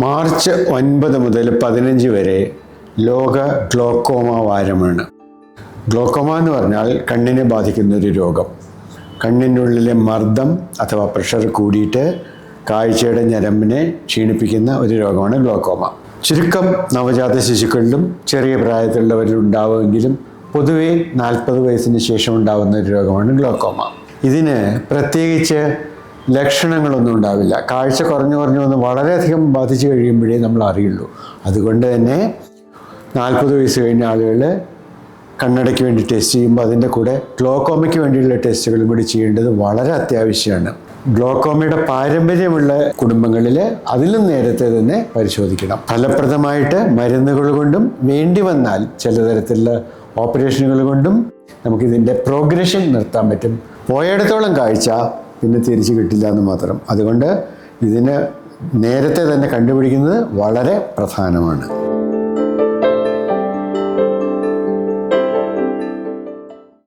March 9 മുതൽ 15 വരെ ലോക ഗ്ലോക്കോമ വാരമാണ്. ഗ്ലോക്കോമ എന്ന് പറഞ്ഞാൽ കണ്ണിനെ ബാധിക്കുന്ന ഒരു രോഗം. കണ്ണിൻ്റെ ഉള്ളിലെ മർദ്ദം അഥവാ പ്രഷർ കൂടിയിട്ട് കാഴ്ചയുടെ ഞരമ്പിനെ ക്ഷീണിപ്പിക്കുന്ന ഒരു രോഗമാണ് ഗ്ലോക്കോമ. ചുരുക്കം നവജാത ശിശുക്കളിലും ചെറിയ പ്രായത്തിലുള്ളവരിൽ ഉണ്ടാവുമെങ്കിലും പൊതുവെ 40 വയസ്സിന് ശേഷം ഉണ്ടാകുന്ന ഒരു രോഗമാണ് ഗ്ലോക്കോമ. ഇതിന് പ്രത്യേകിച്ച് ലക്ഷണങ്ങളൊന്നും ഉണ്ടാവില്ല. കാഴ്ച കുറഞ്ഞു വന്ന് വളരെയധികം ബാധിച്ചു കഴിയുമ്പോഴേ നമ്മൾ അറിയുള്ളൂ. അതുകൊണ്ട് തന്നെ 40 വയസ്സ് കഴിഞ്ഞ ആളുകൾ കണ്ണടയ്ക്ക് വേണ്ടി ടെസ്റ്റ് ചെയ്യുമ്പോൾ അതിൻ്റെ കൂടെ ഗ്ലോക്കോമയ്ക്ക് വേണ്ടിയുള്ള ടെസ്റ്റുകളും കൂടി ചെയ്യേണ്ടത് വളരെ അത്യാവശ്യമാണ്. ഗ്ലോക്കോമയുടെ പാരമ്പര്യമുള്ള കുടുംബങ്ങളിൽ അതിലും നേരത്തെ തന്നെ പരിശോധിക്കണം. ഫലപ്രദമായിട്ട് മരുന്നുകൾ കൊണ്ടും വേണ്ടി വന്നാൽ ചില തരത്തിലുള്ള ഓപ്പറേഷനുകൾ കൊണ്ടും നമുക്കിതിൻ്റെ പ്രോഗ്രഷൻ നിർത്താൻ പറ്റും. പോയിടത്തോളം കാഴ്ച പിന്നെ തിരിച്ചു കിട്ടില്ല എന്ന് മാത്രം. അതുകൊണ്ട് ഇതിന് നേരത്തെ തന്നെ കണ്ടുപിടിക്കുന്നത് വളരെ പ്രധാനമാണ്.